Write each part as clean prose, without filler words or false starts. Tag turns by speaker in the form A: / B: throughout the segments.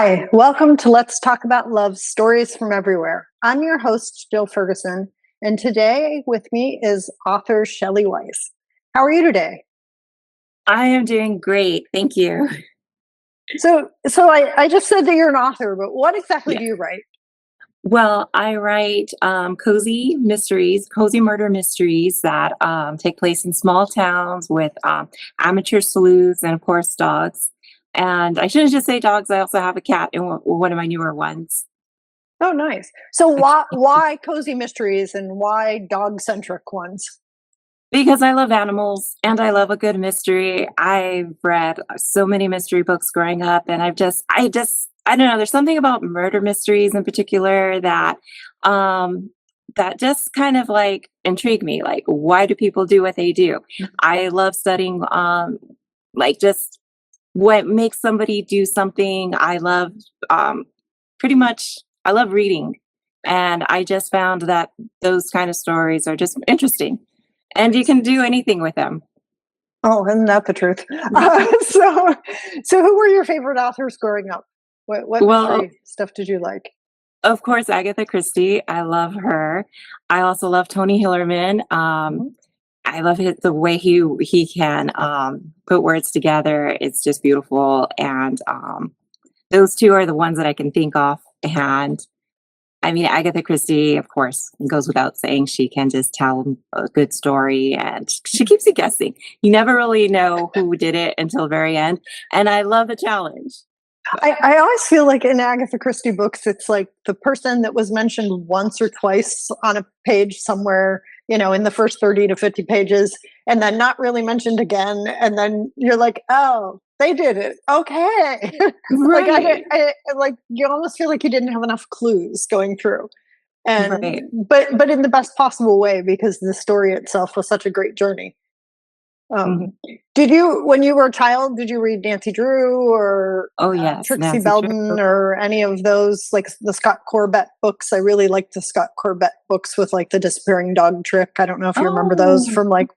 A: Hi, welcome to Let's Talk About Love Stories from Everywhere. I'm your host, Jill Ferguson, and today with me is author Shelley Weiss. How are you today?
B: I am doing great. Thank you.
A: So I just said that you're an author, but what exactly
B: Yeah.
A: do you write?
B: Well, I write cozy mysteries, cozy murder mysteries that take place in small towns with amateur sleuths and, of course, dogs. And I shouldn't just say dogs, I also have a cat in one of my newer ones.
A: Oh, nice. So
B: A
A: why cozy mysteries and why dog-centric ones?
B: Because I love animals and I love a good mystery. I've read so many mystery books growing up, and I don't know, there's something about murder mysteries in particular um that just kind of like intrigue me. Like, why do people do what they do? I love studying like just what makes somebody do something. I love pretty much I love reading. And I just found that those kind of stories are just interesting and you can do anything with them.
A: Oh, isn't that the truth? So who were your favorite authors growing up? What
B: Well,
A: mystery stuff did you like?
B: of course, Agatha Christie, I love her. I also love Tony Hillerman.
A: Mhm.
B: I love the way he can put words together. It's just beautiful, and those two are the ones that I can think of. And I mean, Agatha Christie, of course, it goes without saying, she can just tell a good story, and she keeps you guessing. You never really know who did it until the very end. And I love the challenge.
A: I always feel like in Agatha Christie books, it's like the person that was mentioned once or twice on a page somewhere, in the first 30 to 50 pages, and then not really mentioned again. And then you're like, oh, they did it. Okay. Like,
B: Right.
A: like you almost feel like you didn't have enough clues going through. And,
B: Right.
A: but in the best possible way, because the story itself was such a great journey.
B: Mhm.
A: Did you, when you were a child, did you read Nancy Drew or
B: Oh, yes,
A: Trixie
B: Nancy Drew.
A: Belden or any of those, like the Scott Corbett books? I really liked the Scott Corbett books with like the disappearing dog trick. I don't know if you remember those
B: Oh,
A: from like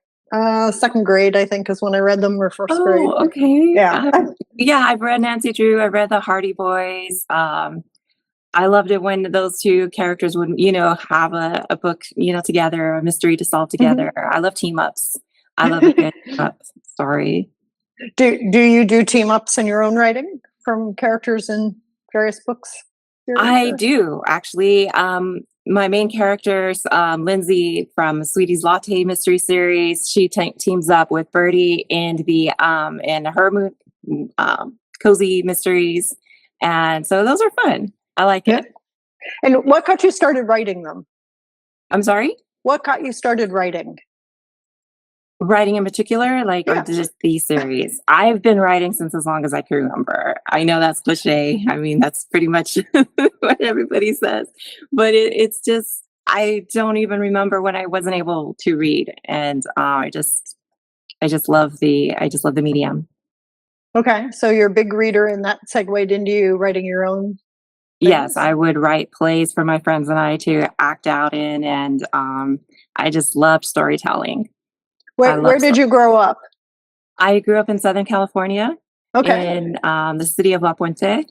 A: second grade, I think is when I read them, or first grade.
B: oh, okay.
A: Yeah.
B: Yeah, I've read Nancy Drew. I read the Hardy Boys. I loved it when those two characters would, have a book, together, a mystery to solve
A: Mhm.
B: together. I love team ups. I love a good up story.
A: Do you do team ups in your own writing from characters in various books you're
B: I
A: into?
B: do actually. My main characters, Lindsay from Sweetie's Latte mystery series, she teams up with Birdie in her cozy mysteries, and so those are fun. I like
A: Yeah.
B: it.
A: And what got you started writing them?
B: I'm sorry,
A: What got you started writing?
B: writing in particular, like, or
A: Yeah.
B: just the series. I've been writing since as long as I can remember. I know that's cliche. I mean, that's pretty much what everybody says, but it's just I don't even remember when I wasn't able to read, and I just love the medium.
A: Okay, so you're a big reader, and that segued into you writing your own
B: Yes,
A: things?
B: I would write plays for my friends and I to act out in, and I just love storytelling. I
A: Where
B: love
A: did you grow up?
B: I grew up in Southern California
A: Okay,
B: in the city of La Puente,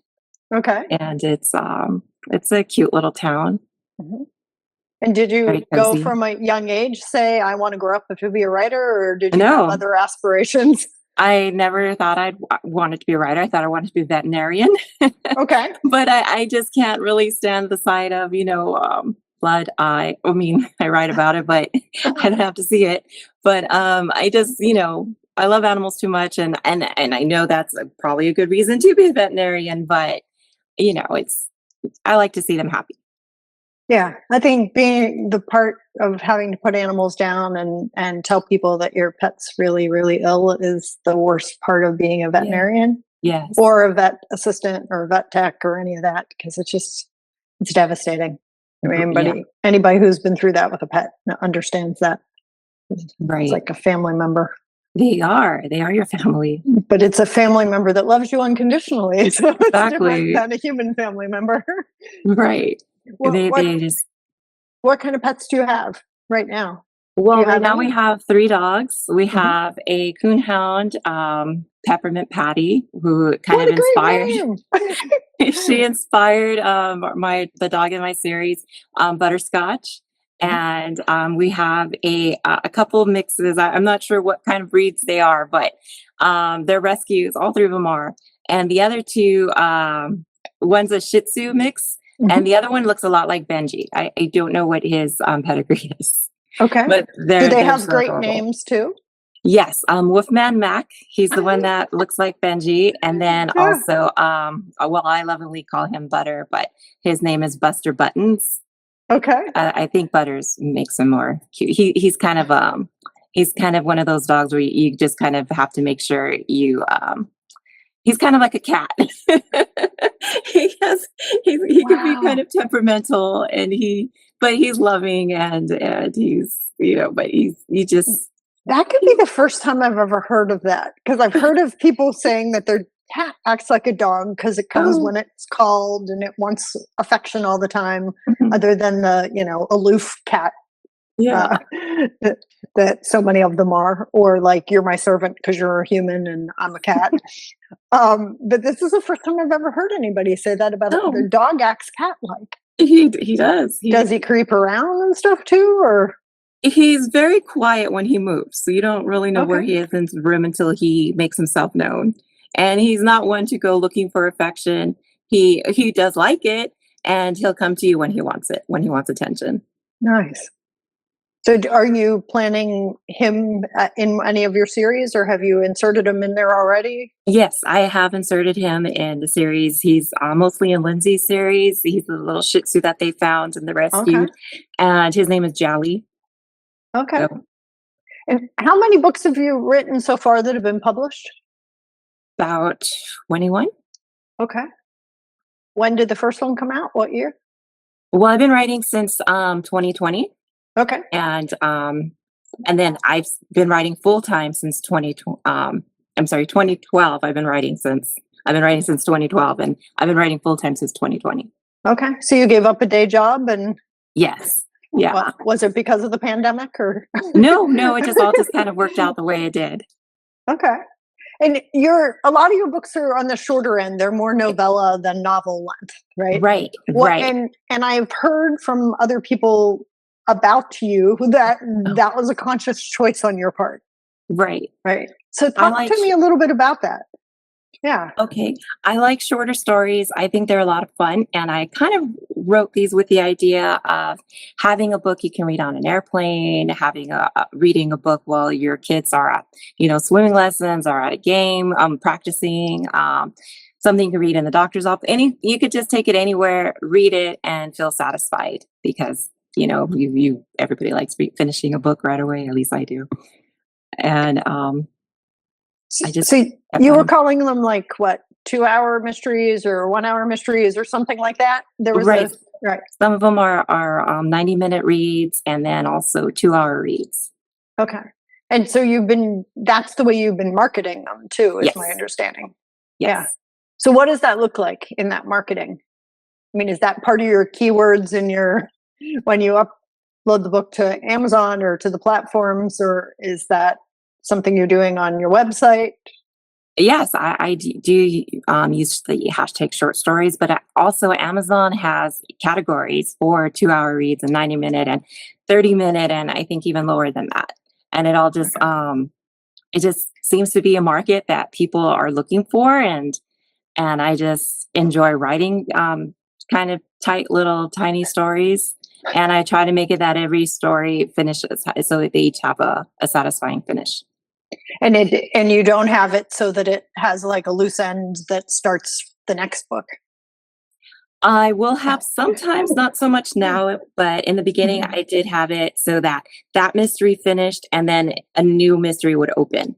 A: okay.
B: and it's a cute little town,
A: Mhm. And did you
B: very
A: go
B: cozy.
A: from a young age say, "I wanna grow up to be a writer," or did you have
B: No,
A: other aspirations?
B: I never thought wanted to be a writer. I thought I wanted to be a veterinarian,
A: Okay.
B: but I just can't really stand the sight of blood. I mean, I write about it, but I don't have to see it. But I just I love animals too much, and I know that's probably a good reason to be a veterinarian, but it's I like to see them happy.
A: Yeah, I think being the part of having to put animals down and tell people that your pet's really, really ill is the worst part of being a
B: Yeah.
A: veterinarian
B: Yes.
A: or a vet assistant or vet tech or any of that, because it's devastating. I mean,
B: Yeah.
A: anybody who's been through that with a pet understands that. It's
B: Right.
A: like a family member,
B: They are. They are your family.
A: but it's a family member that loves you unconditionally, so it's different
B: Exactly.
A: than a human family member.
B: Right.
A: What
B: They
A: what
B: they just
A: what kind of pets do you have right now?
B: Well,
A: you
B: right
A: have
B: now
A: any?
B: we have 3 dogs. We
A: Mhm.
B: have a coonhound, Peppermint Patty, who kind
A: What
B: of
A: a
B: inspired
A: great
B: she
A: name!
B: inspired, the dog in my series, Butterscotch,
A: Mhm.
B: and, we have a couple mixes. I'm not sure what kind of breeds they are, but, they're rescues, all 3 of them are, and the other 2, one's a Shih Tzu mix,
A: Mhm.
B: and the other one looks a lot like Benji. I don't know what his, pedigree is,
A: Okay.
B: but
A: Do they
B: they're
A: have
B: so
A: great
B: adorable.
A: names too?
B: Yes, Wolfman Mac, he's the one that looks like Benji, and then
A: Yeah.
B: also, well, I lovingly call him Butter, but his name is Buster Buttons.
A: Okay.
B: I think Butters makes him more cute. He's kind of one of those dogs where you just kind of have to make sure he's kind of like a cat. He has he can be kind
A: Wow.
B: of temperamental, but he's loving, and he's, but he just
A: That could be the first time I've ever heard of that, because I've heard of people saying that their cat acts like a dog because it comes
B: oh,
A: when it's called and it wants affection all the time,
B: mhm,
A: other than the, aloof cat
B: yeah.
A: uh, that, that so many of them are, or like you're my servant because you're a human and I'm a cat. But this is the first time I've ever heard anybody say that about their
B: No,
A: dog acts cat-like.
B: he does.
A: Does he creep around and stuff too, or
B: He's very quiet when he moves, so you don't really know where
A: okay?
B: he is in the room until he makes himself known. And he's not one to go looking for affection. He does like it, and he'll come to you when he wants it, when he wants attention.
A: Nice. So, are you planning him in any of your series, or have you inserted him in there already?
B: Yes, I have inserted him in the series. He's mostly in Lindsay's series. He's the little Shih Tzu that they found and the
A: Okay.
B: rescued, and his name is Jolly.
A: Okay.
B: So
A: And how many books have you written so far that have been published?
B: about 21.
A: Okay. When did the first one come out? What year?
B: Well, I've been writing since 2020.
A: Okay.
B: And then been writing full time since 2012. I've been writing since 2012, and I've been writing full time since 2020.
A: Okay. So you gave up a day job, and
B: Yes. Yeah.
A: well, was it because of the pandemic or?
B: No, no, it just all just kind of worked out the way it did.
A: Okay. And a lot of your books are on the shorter end. They're more novella than novel length, right?
B: Right,
A: What
B: right,
A: and I've heard from other people about you that
B: oh,
A: that was a conscious choice on your part,
B: right.
A: right? So
B: I
A: talk
B: like
A: to me a little bit about that. Yeah.
B: Okay. I like shorter stories. I think they're a lot of fun. And I kind of wrote these with the idea of having a book you can read on an airplane, reading a book while your kids are at, swimming lessons or at a game, practicing, something you can read in the doctor's office. You could just take it anywhere, read it, and feel satisfied because, everybody likes finishing a book right away. At least I do. And I just,
A: So
B: I
A: you were
B: found
A: calling them like what, 2 hour mysteries or 1 hour mysteries or something like that? There was
B: right.
A: a right.
B: Some of them are 90-minute reads and then also 2-hour reads.
A: Okay. And so that's the way you've been marketing them too, is my
B: Yes,
A: understanding. Yeah.
B: yes.
A: So what does that look like in that marketing? I mean, is that part of your keywords in your when you upload the book to Amazon or to the platforms, or is that something you're doing on your website?
B: Yes, I do use the hashtag short stories, but also Amazon has categories for 2-hour reads and 90-minute and 30-minute, and I think even lower than that. And
A: Okay.
B: it just seems to be a market that people are looking for, and I just enjoy writing kind of tight little tiny stories. And I try to make it that every story finishes so that they each have a satisfying finish.
A: And you don't have it so that it has like a loose end that starts the next book.
B: I will have sometimes, not so much now, but in the beginning,
A: Mhm.
B: I did have it so that that mystery finished and then a new mystery would open.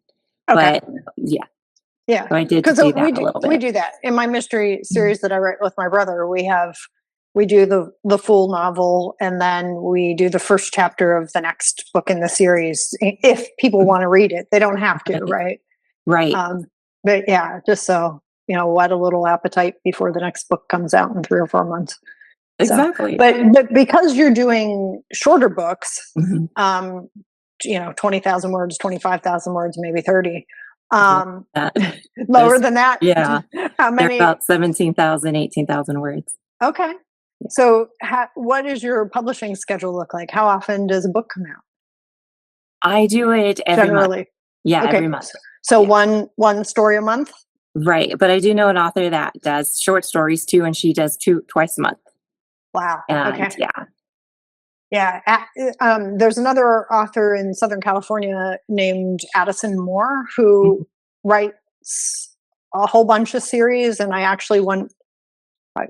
A: Okay.
B: But yeah,
A: Yeah,
B: so I did
A: because
B: do
A: we
B: that a
A: do
B: little
A: we
B: bit.
A: do that in my mystery
B: Mhm.
A: series that I write with my brother. We do the full novel, and then we do the first chapter of the next book in the series. If people want to read it, they don't have to,
B: Right.
A: right?
B: Right.
A: But yeah, just so whet a little appetite before the next book comes out in 3 or 4 months. So,
B: Exactly.
A: but because you're doing shorter books,
B: Mhm.
A: um, 20,000 words, 25,000 words, maybe 30.
B: That.
A: Lower than that.
B: Yeah.
A: How
B: They're
A: many?
B: about 17,000, 18,000 words.
A: Okay.
B: Yeah.
A: So what does your publishing schedule look like? How often does a book come out?
B: I do it every month.
A: Generally.
B: Yeah,
A: Okay.
B: every month.
A: So
B: Yeah.
A: one story a month?
B: Right. But I do know an author that does short stories too, and she does twice a month.
A: Wow.
B: And
A: Okay.
B: yeah.
A: Yeah. There's another author in Southern California named Addison Moore who writes a whole bunch of series. And I actually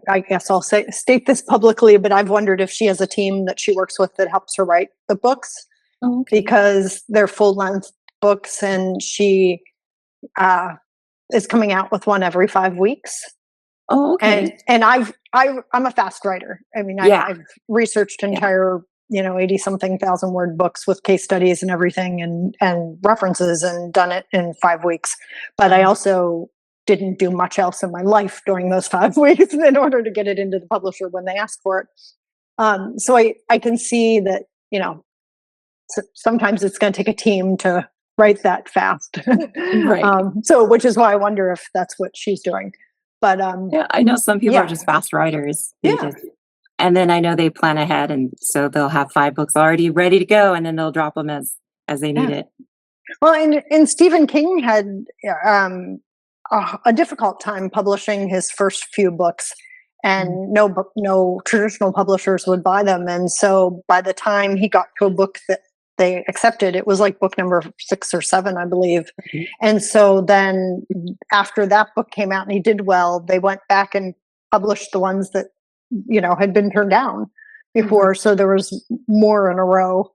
A: I guess I'll state this publicly, but I've wondered if she has a team that she works with that helps her write the books.
B: Oh, okay.
A: Because they're full length books, and she is coming out with one every 5 weeks.
B: Oh, okay.
A: And I'm a fast writer. I mean,
B: Yeah.
A: I've researched entire 80 something thousand word books with case studies and everything, and references, and done it in 5 weeks. But I also didn't do much else in my life during those 5 weeks in order to get it into the publisher when they asked for it. So I can see that, sometimes it's going to take a team to write that fast.
B: Right.
A: So, which is why I wonder if that's what she's doing. But
B: Yeah, I know some people
A: yeah.
B: are just fast writers. They
A: Yeah.
B: and then I know they plan ahead, and so they'll have 5 books already ready to go, and then they'll drop them as they need it.
A: Well, and Stephen King had a difficult time publishing his first few books, and no traditional publishers would buy them. And so by the time he got to a book that they accepted, it was like book number 6 or 7, I believe. And so then after that book came out and he did well, they went back and published the ones that had been turned down before. So there was more in a row,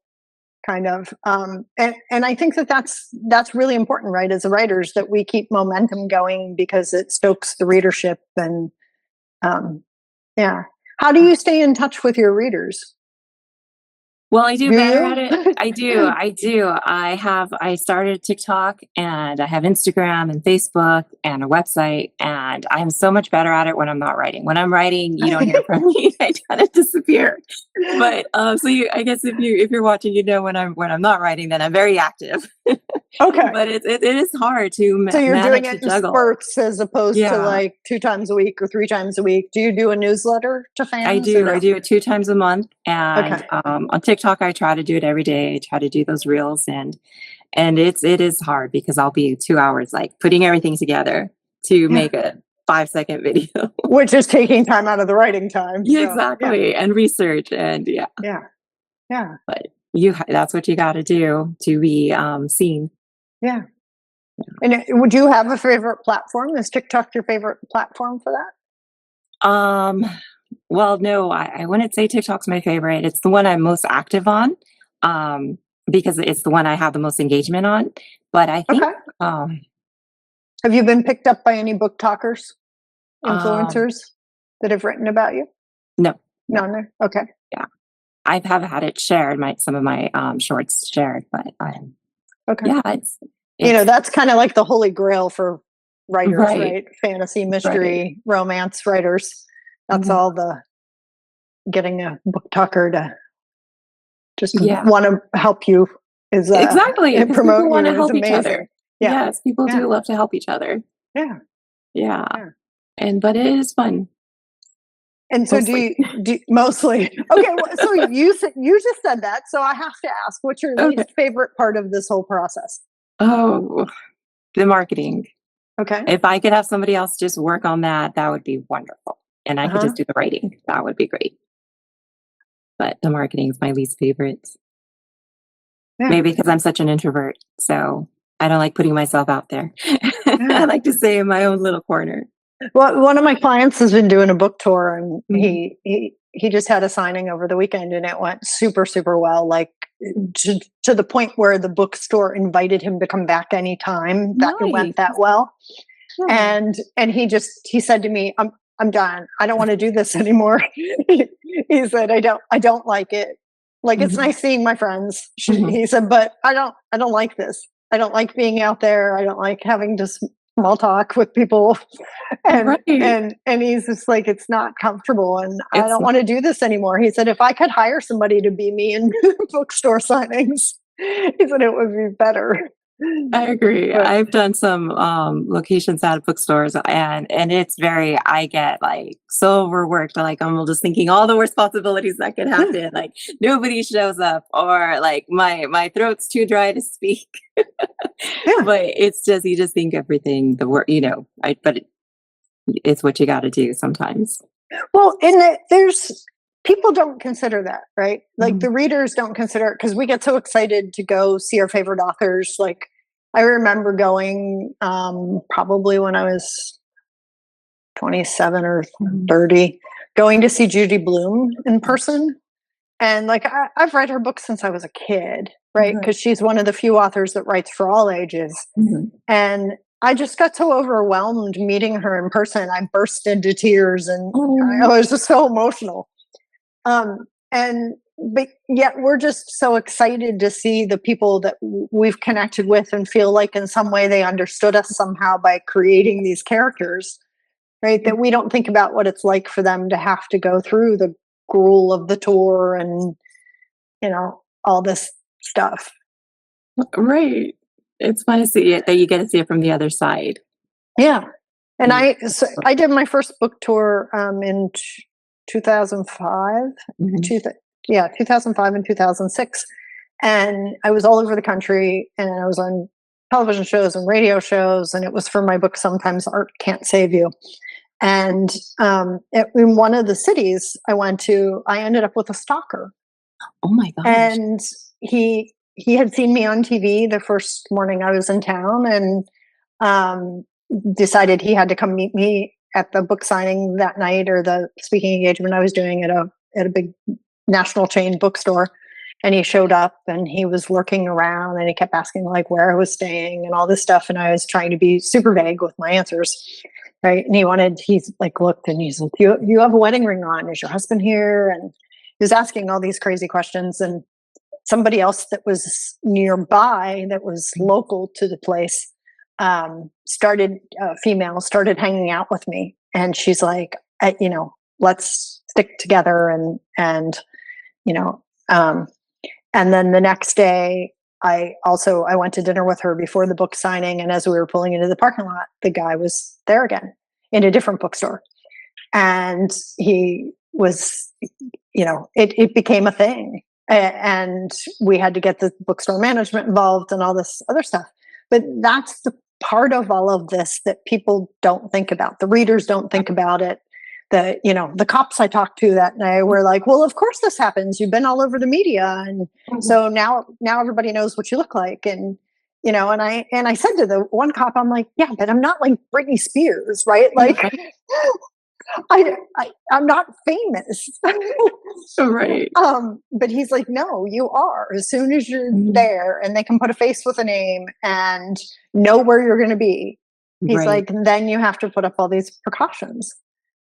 A: kind of. And I think that's really important, right? As writers, that we keep momentum going, because it stokes the readership. And yeah. How do you stay in touch with your readers?
B: Well, I do better at it. I do. I started TikTok, and I have Instagram and Facebook and a website, and I'm so much better at it when I'm not writing. When I'm writing, you don't hear from me. I kind of disappear. But I guess if you're watching, when I'm not writing, then I'm very active.
A: Okay.
B: But it is hard to
A: so you're doing it in
B: juggle.
A: spurts as opposed to like 2 times a week or 3 times a week. Do you do a newsletter to fans?
B: I do. I do it 2 times a month, and on TikTok I try to do it every day. I try to do those reels, and it is hard, because I'll be 2 hours like putting everything together to make a 5-second video,
A: which is taking time out of the writing time.
B: Yeah, exactly, and research, and yeah. But that's what you got to do to be seen. Yeah.
A: And would you have a favorite platform? Is TikTok your favorite platform for that?
B: Well, no, I wouldn't say TikTok's my favorite. It's the one I'm most active on, because it's the one I have the most engagement on. But I think,
A: have you been picked up by any book talkers, influencers that have written about you?
B: No.
A: Okay.
B: Yeah, I have had it shared, some of my shorts shared, but yeah, it's
A: that's kind of like the holy grail for writers, right? Fantasy, mystery, romance writers. That's all the getting a book talker to just want to help you is
B: exactly.
A: And promote
B: people want to help
A: each
B: other.
A: Yeah.
B: Yes, people do love to help each other. Yeah. But it is fun.
A: And so do you mostly? Okay, so you just said that, so I have to ask, what's your least favorite part of this whole process?
B: Oh, the marketing.
A: Okay.
B: If I could have somebody else just work on that, that would be wonderful. And I could just do the writing. That would be great. But the marketing is my least favorite. Maybe because I'm such an introvert. So I don't like putting myself out there. I like to stay in my own little corner.
A: Well, one of my clients has been doing a book tour, and he just had a signing over the weekend, and it went super, super well. Like to the point where the bookstore invited him to come back anytime. That it went that well. And he said to me, I'm done. I don't want to do this anymore. He said, I don't like it. Like, it's nice seeing my friends. He said, but I don't like this. I don't like being out there. I don't like having to small talk with people. And he's just like, it's not comfortable, and I don't want to do this anymore. He said, if I could hire somebody to be me in bookstore signings, He said it would be better.
B: I agree.
A: But
B: I've done some locations at bookstores, and it's very, I get like so overworked, like I'm just thinking all the responsibilities that could happen, like nobody shows up, or like my throat's too dry to speak.
A: yeah.
B: But it's just, you just think everything the work, it's what you got to do sometimes.
A: Well, there's people don't consider that, right? Like
B: Mhm.
A: the readers don't consider it because we get so excited to go see our favorite authors. Like I remember going probably when I was 27 or
B: Mhm.
A: 30, going to see Judy Blume in person. And like I've read her books since I was a kid, right?
B: Right.
A: Because she's one of the few authors that writes for all ages.
B: Mhm.
A: And I just got so overwhelmed meeting her in person. I burst into tears and I
B: Oh,
A: was just so emotional. And but yet we're just so excited to see the people that we've connected with and feel like in some way they understood us somehow by creating these characters, right? That we don't think about what it's like for them to have to go through the gruel of the tour and all this stuff.
B: right. It's fun to see it, that you get to see it from the other side.
A: Yeah. And
B: Mm.
A: I did my first book tour in 2005,
B: Mhm.
A: two, yeah, 2005 and 2006. And I was all over the country and I was on television shows and radio shows. And it was for my book, Sometimes Art Can't Save You. And in one of the cities I went to, I ended up with a stalker.
B: Oh my gosh.
A: And he had seen me on TV the first morning I was in town and um, decided he had to come meet me at the book signing that night or the speaking engagement I was doing at a big national chain bookstore. And he showed up and he was lurking around and he kept asking like where I was staying and all this stuff. And I was trying to be super vague with my answers. Right. And he's like looked and he's like, you have a wedding ring on. Is your husband here? And he was asking all these crazy questions. And somebody else that was nearby that was local to the place started female started hanging out with me and she's like let's stick together and you know um, and then the next day I went to dinner with her before the book signing and as we were pulling into the parking lot the guy was there again in a different bookstore and he was it became a thing and we had to get the bookstore management involved and all this other stuff but that's the part of all of this that people don't think about the readers don't think about it the cops I talked to that night were like well of course this happens you've been all over the media and
B: Mhm.
A: so now everybody knows what you look like and and I said to the one cop I'm like yeah but I'm not like Britney Spears right like
B: Right.
A: I'm not famous.
B: Right.
A: But he's like, no, you are. As soon as you're
B: Mhm.
A: there and they can put a face with a name and know where you're going to be, he's
B: Right.
A: like, then you have to put up all these precautions.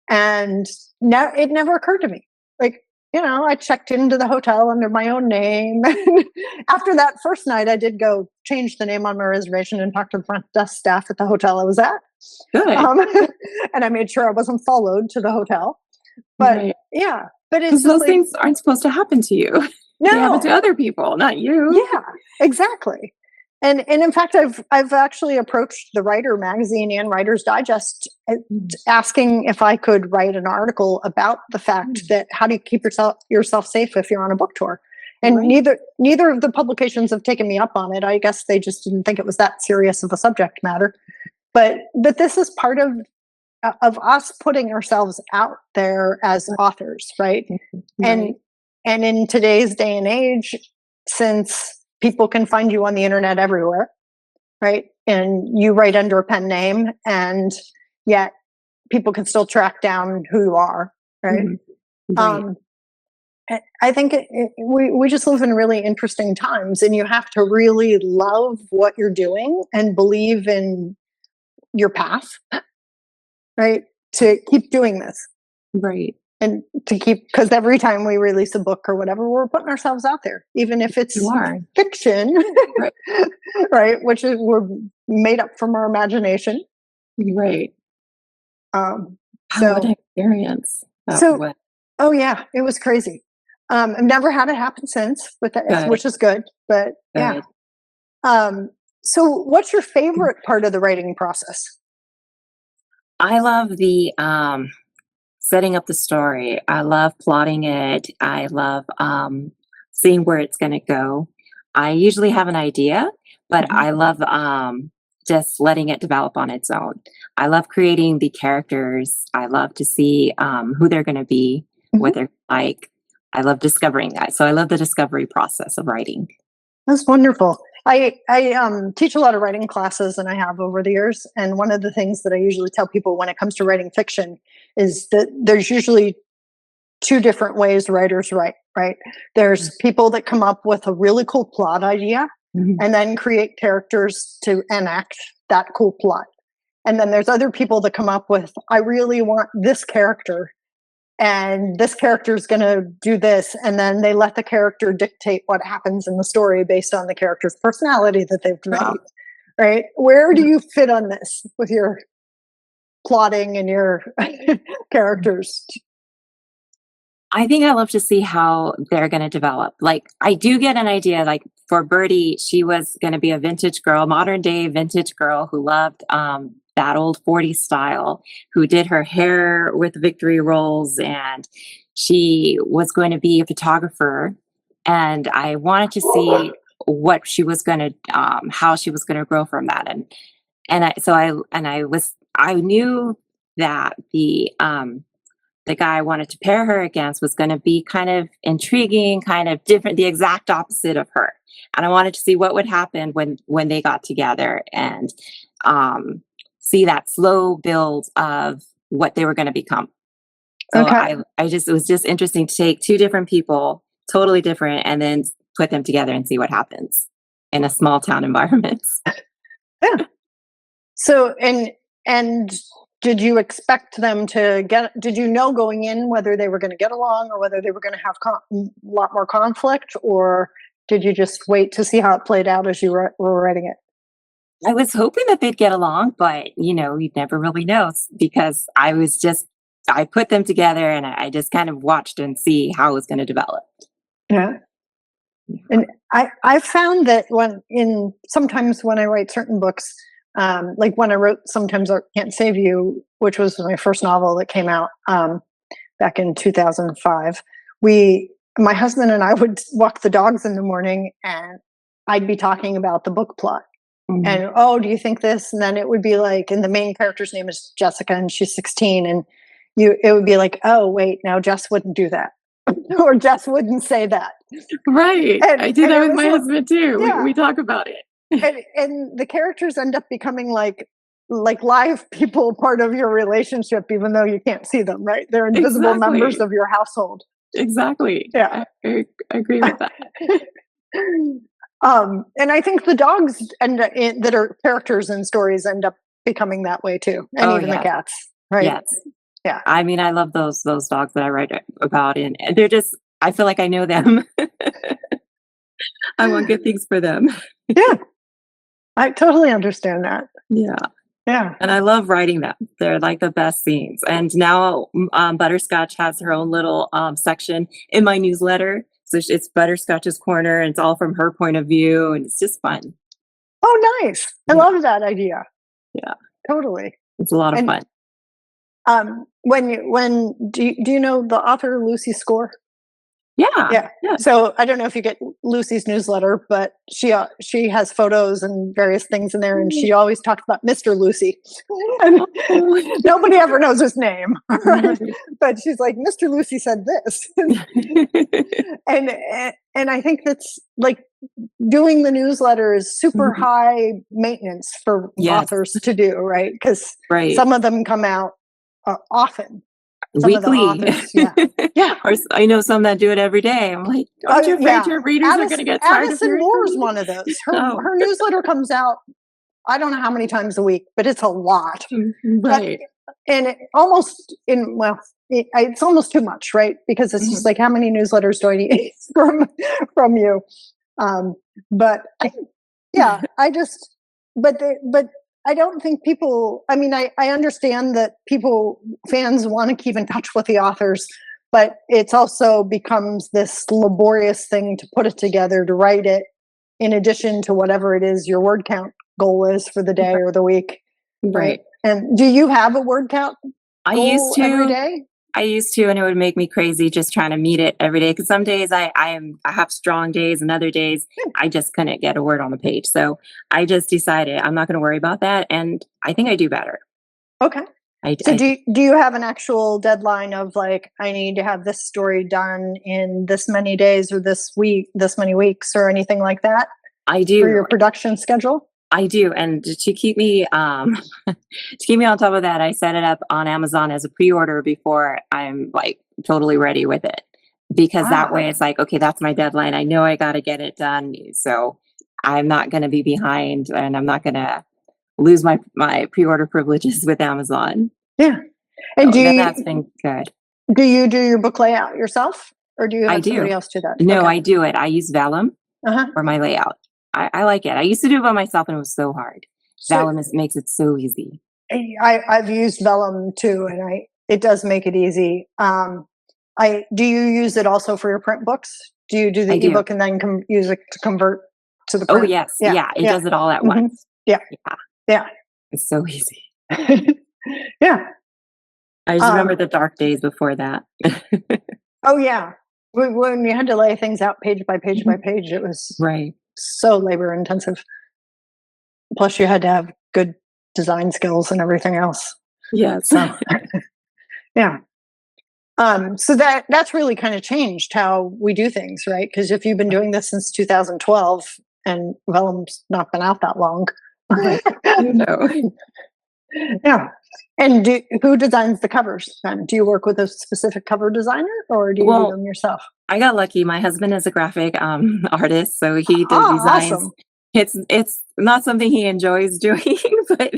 A: And no, it never occurred to me. Like, I checked into the hotel under my own name. After that first night, I did go change the name on my reservation and talk to the front desk staff at the hotel I was at.
B: Good.
A: Um, and I made sure I wasn't followed to the hotel. But
B: Right.
A: yeah, but it's
B: Because
A: just
B: those
A: like,
B: things aren't supposed to happen to you. They happen to
A: no,
B: other people, not you.
A: yeah, exactly. And in fact, I've actually approached the Writer magazine and Writer's Digest
B: Mm.
A: asking if I could write an article about the fact
B: Mm.
A: that how do you keep yourself safe if you're on a book tour. And
B: Right.
A: neither of the publications have taken me up on it. I guess they just didn't think it was that serious of a subject matter. But this is part of us putting ourselves out there as
B: Right.
A: authors, right? And
B: Right.
A: and in today's day and age, since people can find you on the internet everywhere, right? And you write under a pen name, and yet people can still track down who you are, right?
B: Mhm. Right.
A: Um, I think we just live in really interesting times, and you have to really love what you're doing and believe in your path, right? To keep doing this.
B: Right.
A: And to keep because every time we release a book or whatever we're putting ourselves out there even if
B: You
A: it's
B: are.
A: fiction
B: Right.
A: right which is we're made up from our imagination
B: Right.
A: um
B: Wow, what
A: so
B: an experience that
A: so
B: was.
A: oh yeah it was crazy I've never had it happen since, but
B: Good,
A: which is good. But yeah.
B: good.
A: So what's your favorite part of the writing process?
B: I love the setting up the story. I love plotting it. I love seeing where it's going to go. I usually have an idea, but
A: Mhm.
B: I love just letting it develop on its own. I love creating the characters. I love to see who they're going to be, what
A: Mhm.
B: they're like. I love discovering that. So I love the discovery process of writing.
A: That's wonderful. I teach a lot of writing classes, and I have over the years. And one of the things that I usually tell people when it comes to writing fiction is that there's usually two different ways writers write. Right? There's people that come up with a really cool plot idea
B: Mhm.
A: and then create characters to enact that cool plot. And then there's other people that come up with, I really want this character, and this character is going to do this, and then they let the character dictate what happens in the story based on the character's personality that they've
B: Right.
A: developed. Right? Where do you fit on this with your plotting and your characters?
B: I think I love to see how they're going to develop. Like, I do get an idea. Like for Birdie, she was going to be a vintage girl, modern day vintage girl who loved that old 40s style, who did her hair with victory rolls, and she was going to be a photographer. And I wanted to see what she was going to, how she was going to grow from that. I knew that the guy I wanted to pair her against was going to be kind of intriguing, kind of different, the exact opposite of her. And I wanted to see what would happen when they got together, and um, see that slow build of what they were going to become. So
A: Okay.
B: I just it was just interesting to take two different people, totally different, and then put them together and see what happens in a small town environment.
A: Yeah. So and did you expect them to get? Did you know going in whether they were going to get along or whether they were going to have a lot more conflict, or did you just wait to see how it played out as you were writing it?
B: I was hoping that they'd get along, but you'd never really know because I put them together and I just kind of watched and see how it was going to develop.
A: Yeah. And I found that sometimes when I write certain books, like when I wrote Sometimes Art Can't Save You, which was my first novel that came out back in 2005, my husband and I would walk the dogs in the morning, and I'd be talking about the book plot.
B: Mhm.
A: And, oh, do you think this? And then it would be like, and the main character's name is Jessica, and she's 16, and it would be like, oh, wait, now Jess wouldn't do that, or Jess wouldn't say that.
B: Right. I do
A: And
B: that
A: it
B: with
A: was
B: my husband too.
A: yeah,
B: We talk about it.
A: and the characters end up becoming like live people, part of your relationship, even though you can't see them. Right? They're invisible members
B: Exactly.
A: of your household.
B: Exactly.
A: Yeah.
B: I agree with that.
A: And I think the dogs that are characters in stories end up becoming that way too, and
B: Oh
A: even the
B: yeah.
A: cats. Right?
B: Yes.
A: Yeah.
B: I mean, I love those dogs that I write about, and they're just I feel like I know them. I want good things for them.
A: Yeah. I totally understand that.
B: Yeah.
A: Yeah.
B: And I love writing them. They're like the best scenes. And now Butterscotch has her own little section in my newsletter. So it's Butterscotch's corner, and it's all from her point of view, and it's just fun.
A: Oh, nice. I
B: Yeah,
A: love that idea.
B: yeah,
A: Totally.
B: it's a lot of
A: And
B: fun.
A: when do you know the author Lucy Score?
B: Yeah,
A: Yeah.
B: yeah.
A: So I don't know if you get Lucy's newsletter, but she has photos and various things in there, and she always talks about Mr. Lucy. And
B: Oh.
A: nobody ever knows his name, right?
B: Right.
A: But she's like, Mr. Lucy said this, and and I think that's like doing the newsletter is super
B: Mhm.
A: high maintenance for
B: Yes,
A: authors to do, right? Because
B: right.
A: some of them come out often. Some of the
B: Weekly.
A: authors, yeah, yeah.
B: I know some that do it every day. I'm like, aren't you afraid
A: Yeah,
B: your readers are going to get tired of
A: Addison
B: hearing from
A: Moore is
B: you?
A: one of those.
B: Oh,
A: Her newsletter comes out, I don't know how many times a week, but it's a lot. But
B: right.
A: and it almost in well, it's almost too much, right? Because it's just
B: Mhm.
A: like, how many newsletters do I need from you? Um, but yeah, but I don't think people. I mean, I understand that fans want to keep in touch with the authors, but it's also becomes this laborious thing to put it together, to write it, in addition to whatever it is your word count goal is for the day or the week.
B: Right.
A: And do you have a word count
B: I
A: goal
B: used
A: every
B: to.
A: day?
B: I used to, and it would make me crazy just trying to meet it every day. Because some days I have strong days, and other days I just couldn't get a word on the page. So I just decided I'm not going to worry about that, and I think I do better.
A: Okay. So
B: I
A: do you have an actual deadline of like, I need to have this story done in this many days or this week, this many weeks, or anything like that
B: I
A: for
B: do.
A: your production schedule?
B: I do, and to keep me to keep me on top of that, I set it up on Amazon as a pre-order before I'm like totally ready with it, because that way it's like, okay, that's my deadline. I know I got to get it done, so I'm not going to be behind, and I'm not going to lose my pre-order privileges with Amazon.
A: Yeah. And
B: So then that's been good.
A: do you do your book layout yourself, or do you
B: I
A: have somebody
B: do.
A: else do that?
B: No,
A: Okay.
B: I do it. I use Vellum
A: Uh-huh.
B: for my layout. I like it. I used to do it by myself, and it was so hard.
A: So
B: Vellum makes it so easy.
A: I've used Vellum too, and it does make it easy. Do you use it also for your print books? Do you do the
B: I do.
A: ebook and then use it to convert to the
B: Oh,
A: print?
B: yes. Yeah. It does it all at
A: Mhm.
B: once.
A: Yeah.
B: Yeah.
A: Yeah.
B: It's so easy.
A: Yeah.
B: I just remember the dark days before that.
A: Oh yeah. When you had to lay things out page by page by page, it was
B: Right.
A: so labor intensive. Plus, you had to have good design skills and everything else.
B: Yes.
A: So, yeah. So that's really kind of changed how we do things, right? Because if you've been doing this since 2012 and Vellum's not been out that long,
B: Right. No.
A: yeah. And who designs the covers then? Do you work with a specific cover designer, or do you do
B: Well,
A: them yourself?
B: I got lucky. My husband is a graphic artist, so he does
A: Oh,
B: designs.
A: awesome.
B: It's not something he enjoys doing, but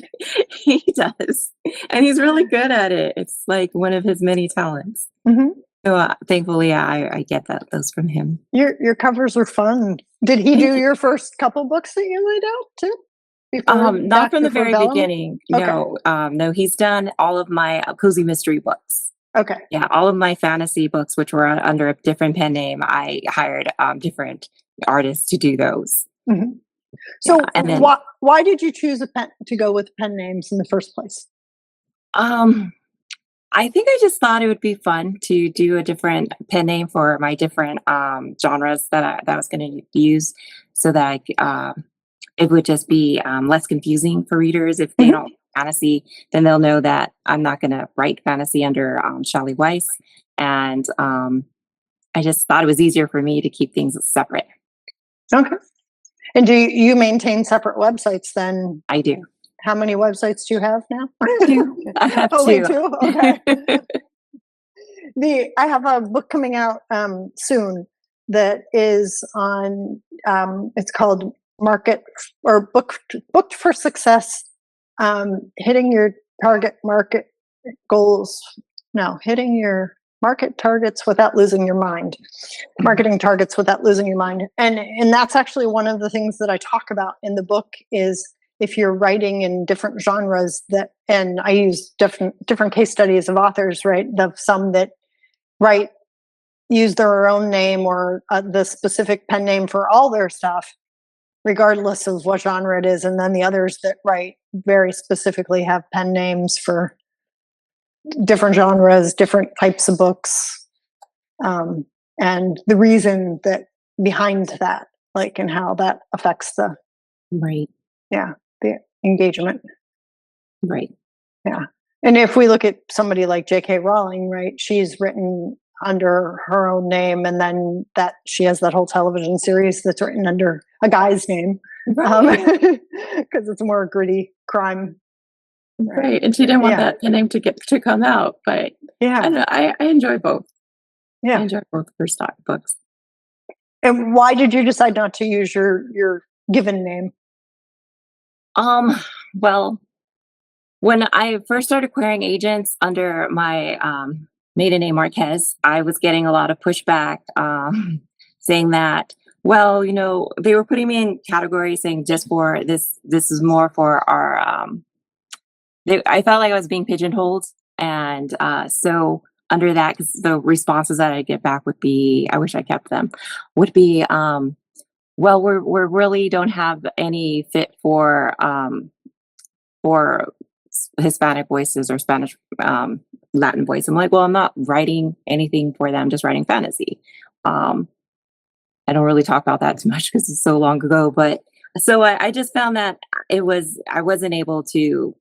B: he does, and he's really good at it. It's like one of his many talents.
A: Hmm.
B: So thankfully, I get those from him.
A: Your covers are fun. Did he
B: Thank
A: do
B: you.
A: your first couple books that you laid out too?
B: Not from the
A: Before
B: very
A: Vellum?
B: beginning.
A: Okay.
B: No, no, he's done all of my cozy mystery books.
A: Okay.
B: Yeah, all of my fantasy books, which were under a different pen name, I hired different artists to do those.
A: Hmm. So
B: Yeah, and then
A: why did you choose to go with pen names in the first place?
B: I think I just thought it would be fun to do a different pen name for my different genres that I was going to use, so that it would just be less confusing for readers. If they
A: Mhm.
B: don't fantasy, then they'll know that I'm not going to write fantasy under Shelley Weiss. And I just thought it was easier for me to keep things separate.
A: Okay. And do you maintain separate websites then?
B: I do.
A: How many websites do you have now?
B: Two. I have
A: Only
B: two.
A: two? Okay. I have a book coming out soon that is on. It's called Market or Booked for Success. Hitting your target market goals. No, hitting your market targets without losing your mind. Marketing targets without losing your mind. And that's actually one of the things that I talk about in the book is if you're writing in different genres and I use different case studies of authors, right? Some that use their own name or the specific pen name for all their stuff, regardless of what genre it is. And then the others that write very specifically have pen names for different genres, different types of books. And the reason that behind that, like, and how that affects the engagement.
B: Right.
A: Yeah. And if we look at somebody like J.K. Rowling, right, she's written under her own name, and then that she has that whole television series that's written under a guy's name, because it's more gritty crime.
B: Right. And she didn't want that name to come out, but I enjoy both.
A: Yeah.
B: I enjoy both her stock books.
A: And why did you decide not to use your given name?
B: Well, when I first started querying agents under my maiden name Marquez, I was getting a lot of pushback saying that, well, they were putting me in categories saying just for this is more for our I felt like I was being pigeonholed. And so under that, because the responses that I get back would be, I wish I kept them, would be, well, we're really don't have any fit for Hispanic voices or Spanish, Latin voice. I'm like, well, I'm not writing anything for them, just writing fantasy. Um, I don't really talk about that too much because it's so long ago, but so I just found that I wasn't able to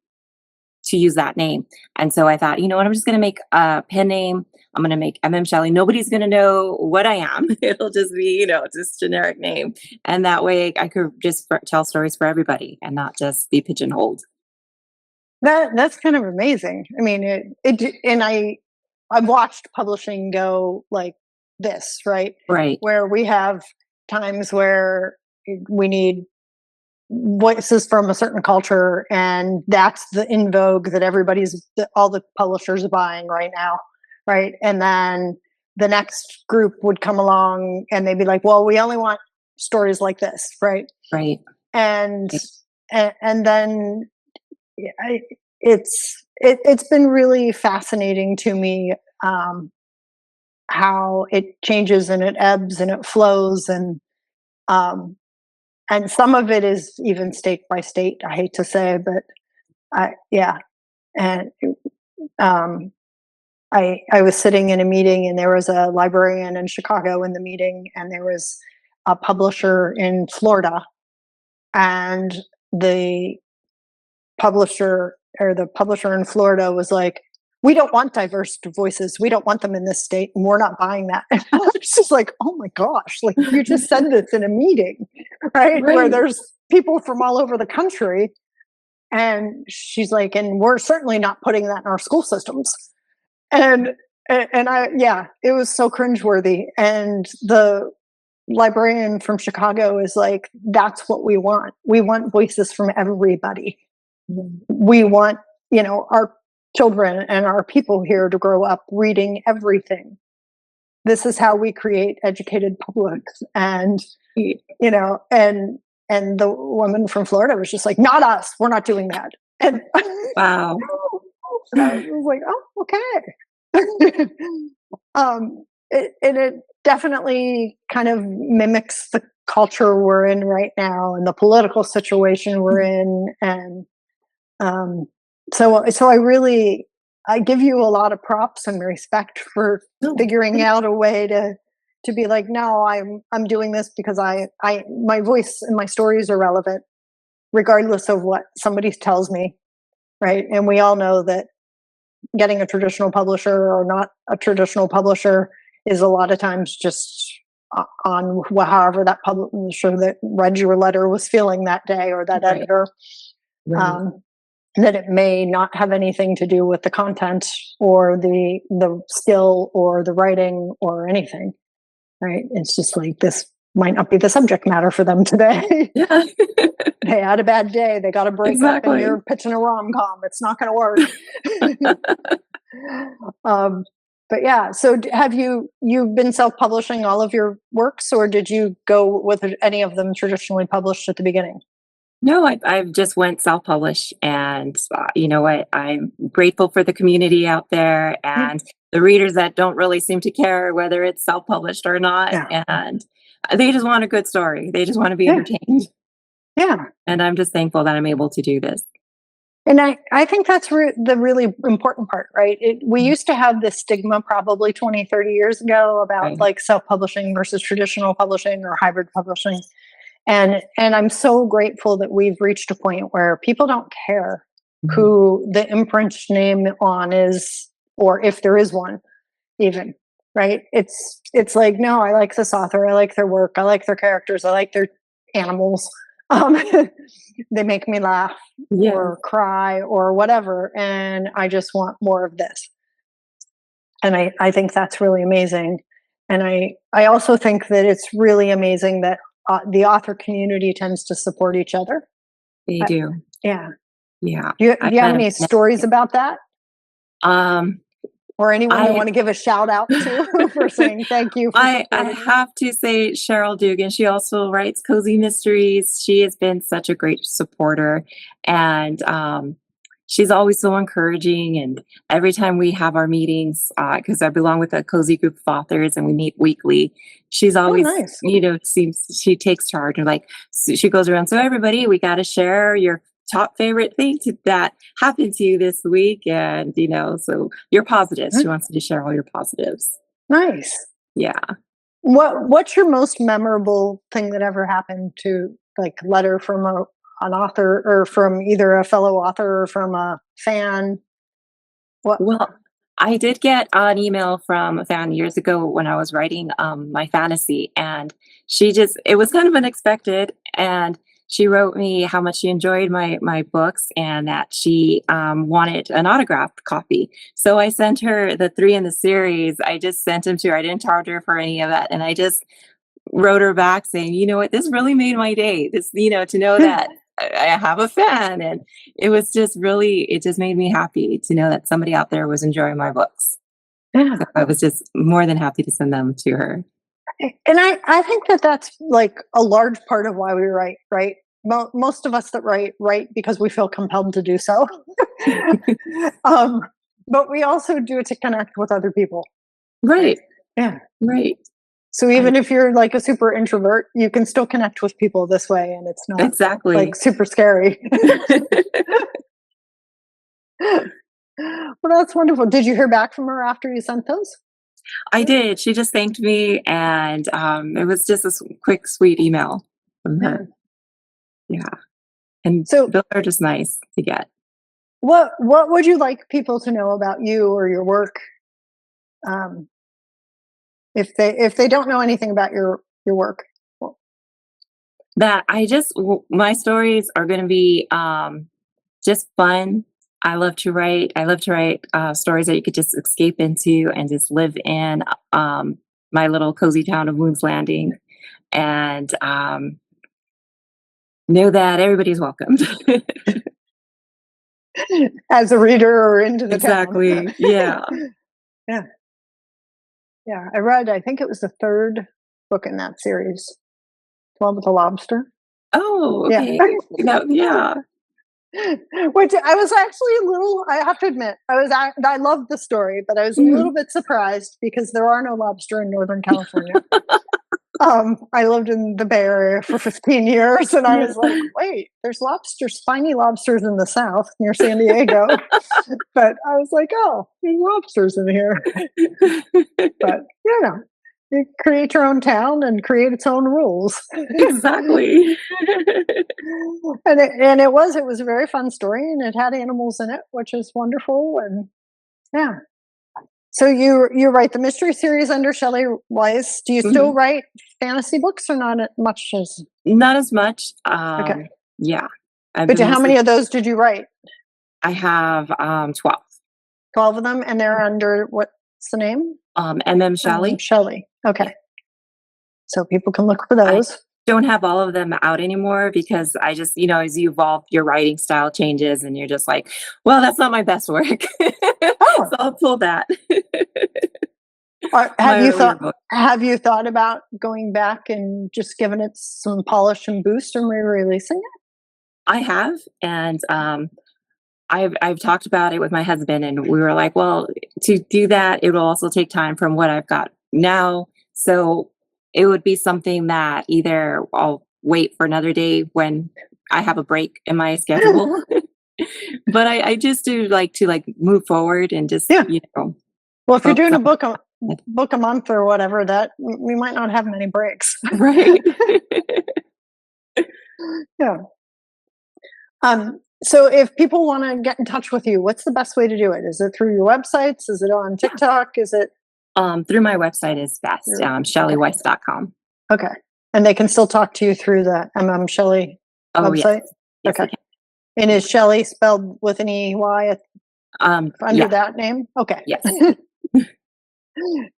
B: use that name. And so I thought, you know what, I'm just going to make a pen name. I'm going to make MM Shelley. Nobody's going to know what I am. It'll just be, just generic name. And that way I could just tell stories for everybody and not just be pigeonholed.
A: That's kind of amazing. I mean, and I've watched publishing go like this, right?
B: Right.
A: Where we have times where we need voices from a certain culture, and that's the in vogue that all the publishers are buying right now, right? And then the next group would come along and they'd be like, well, we only want stories like this, right?
B: Right.
A: And and then it's been really fascinating to me, how it changes and it ebbs and it flows, um, and some of it is even state by state. I hate to say, but yeah. And um, I was sitting in a meeting, and there was a librarian in Chicago in the meeting, and there was a publisher in Florida, and the publisher in Florida was like, we don't want diverse voices. We don't want them in this state, and we're not buying that. And I was just like, oh my gosh, like you just said this in a meeting, right? Where
B: Right.
A: there's people from all over the country. And she's like, and we're certainly not putting that in our school systems. And yeah, it was so cringeworthy. And the librarian from Chicago is like, that's what we want. We want voices from everybody. We want, our children and our people here to grow up reading everything. This is how we create educated publics. And and the woman from Florida was just like, not us, we're not doing that. And
B: Wow.
A: and I was like, oh, okay. It definitely kind of mimics the culture we're in right now and the political situation we're in. And so I give you a lot of props and respect for
B: No.
A: figuring out a way to be like, no, I'm doing this because my voice and my stories are relevant regardless of what somebody tells me, right? And we all know that getting a traditional publisher or not a traditional publisher is a lot of times just on however that publisher that read your letter was feeling that day, or that
B: Right.
A: editor.
B: Right.
A: That it may not have anything to do with the content or the skill or the writing or anything, right? It's just like, this might not be the subject matter for them today.
B: Yeah.
A: They had a bad day, they got to break up,
B: Exactly.
A: and you're pitching a rom-com. It's not going to work. But yeah, so you've been self-publishing all of your works, or did you go with any of them traditionally published at the beginning?
B: No, I've just went self-published, and you know what? I'm grateful for the community out there and the readers that don't really seem to care whether it's self-published or not,
A: Yeah.
B: and they just want a good story. They just want to be
A: Yeah.
B: entertained,
A: Yeah.
B: and I'm just thankful that I'm able to do this.
A: And I think that's the really important part, right? We used to have this stigma probably 20, 30 years ago about
B: Right.
A: like self-publishing versus traditional publishing or hybrid publishing. And I'm so grateful that we've reached a point where people don't care who the imprint name on is, or if there is one even, right? It's like, no, I like this author, I like their work, I like their characters, I like their animals. They make me laugh
B: Yeah.
A: or cry or whatever, and I just want more of this. And I think that's really amazing. And I also think that it's really amazing that the author community tends to support each other.
B: They
A: I-
B: do.
A: Yeah.
B: Yeah.
A: Do you
B: I've
A: have
B: met
A: any
B: a-
A: stories about that,
B: Um,
A: or anyone you
B: I
A: want to give a shout out to for saying thank you for
B: I
A: supporting?
B: have to say Cheryl Dugan, she also writes cozy mysteries. She has been such a great supporter, and she's always so encouraging. And every time we have our meetings, because I belong with a cozy group of authors and we meet weekly, she's
A: Oh,
B: always,
A: nice.
B: she takes charge and like, so she goes around. So everybody, we got to share your top favorite thing that happened to you this week. And, so your positives, she wants you to share all your positives.
A: Nice.
B: Yeah.
A: What's your most memorable thing that ever happened to, like, letter from an author, or from either a fellow author or from a fan? What?
B: Well, I did get an email from a fan years ago when I was writing my fantasy, and it was kind of unexpected. And she wrote me how much she enjoyed my books and that she wanted an autographed copy. So I sent her the 3 in the series. I just sent them to her. I didn't charge her for any of that. And I just wrote her back saying, you know what, this really made my day. This, to know that I have a fan. And it just made me happy to know that somebody out there was enjoying my books.
A: Yeah.
B: So I was just more than happy to send them to her.
A: And I think that that's like a large part of why we write, right? Most of us that write because we feel compelled to do so. But we also do it to connect with other people.
B: Right.
A: Yeah.
B: Right.
A: So even if you're like a super introvert, you can still connect with people this way, and it's not
B: Exactly.
A: like super scary. Well, that's wonderful. Did you hear back from her after you sent those?
B: I did. She just thanked me, and it was just a quick, sweet email from her. Yeah. And
A: So
B: those are just nice to get.
A: what would you like people to know about you or your work? If they don't know anything about your work.
B: That my stories are going to be just fun. I love to write. I love to write stories that you could just escape into and just live in my little cozy town of Moon's Landing, and know that everybody's welcomed.
A: As a reader or into the
B: Exactly.
A: town.
B: Yeah.
A: Yeah. I read, I think it was the 3rd book in that series, the one with the lobster.
B: Oh, okay.
A: Yeah.
B: Yeah.
A: Which I was actually a little, I have to admit, I loved the story, but I was a little bit surprised because there are no lobster in Northern California. I lived in the Bay Area for 15 years, and I was like, wait, there's spiny lobsters in the South near San Diego. But I was like, oh, there's lobsters in here. But, you create your own town and create its own rules.
B: Exactly.
A: And it was a very fun story, and it had animals in it, which is wonderful. And yeah. So you write the mystery series under Shelley Weiss. Do you still write fantasy books, or not much?
B: Not as much.
A: Okay.
B: Yeah.
A: But how many of those did you write?
B: I have 12.
A: 12 of them, and they're under, what's the name?
B: MM Shelley.
A: Shelley. Okay. So people can look for those.
B: Don't have all of them out anymore because I just, as you evolve, your writing style changes and you're just like, well, that's not my best work.
A: Oh.
B: So I'll pull that.
A: Have you thought about going back and just giving it some polish and boost and re-releasing it?
B: I have, and I've talked about it with my husband, and we were like, well, to do that, it will also take time from what I've got now. So it would be something that either I'll wait for another day when I have a break in my schedule. But I just do like to move forward and just,
A: Well, if you're doing a book a month or whatever, that we might not have many breaks.
B: Right.
A: Yeah. So if people want to get in touch with you, what's the best way to do it? Is it through your websites? Is it on TikTok? Is it
B: through my website is best, ShelleyWeiss.com.
A: Okay. And they can still talk to you through the MM Shelley website?
B: Yes.
A: Okay. And is Shelley spelled with an EY under that name? Okay.
B: Yes.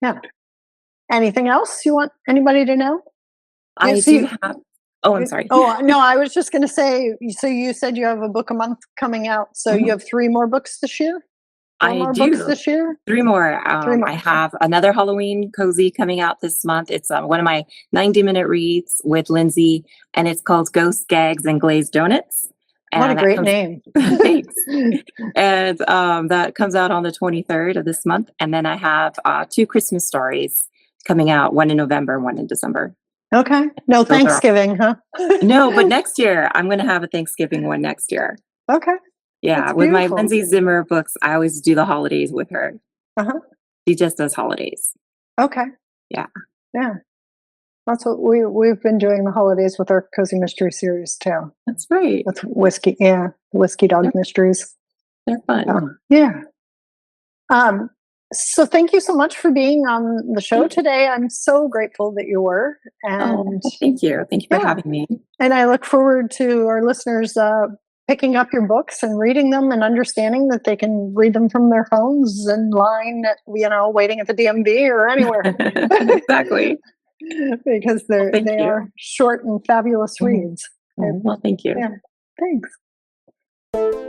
A: Yeah. Anything else you want anybody to know?
B: I do have. Oh, I'm sorry.
A: Oh, no, I was just going to say, so you said you have a book a month coming out. So you have 3 more books this year? Books this year?
B: 3 more. I have another Halloween cozy coming out this month. It's one of my 90-minute reads with Lindsay, and it's called Ghosts, Gags, and Glazed Donuts.
A: What a
B: And that
A: great
B: comes
A: name.
B: thanks. And that comes out on the 23rd of this month. And then I have 2 Christmas stories coming out, one in November, one in December.
A: Okay. No
B: Those are
A: Thanksgiving, huh?
B: no, but next year I'm going to have a Thanksgiving one next year.
A: Okay.
B: Yeah,
A: That's
B: with my
A: beautiful.
B: Lindsay Zimmer books, I always do the holidays with her.
A: Uh-huh.
B: She just does holidays.
A: Okay.
B: Yeah.
A: Yeah. That's what we've been doing the holidays with our Cozy Mystery series too.
B: That's right.
A: With whiskey, yeah, Whiskey Dog Mysteries.
B: They're fun.
A: Yeah. So thank you so much for being on the show today. I'm so grateful that you were. And
B: thank you. Thank you for
A: yeah.
B: having me.
A: And I look forward to our listeners picking up your books and reading them and understanding that they can read them from their phones in line, waiting at the DMV or anywhere.
B: Exactly.
A: Because they are short and fabulous reads.
B: Well, thank you.
A: Yeah. Thanks.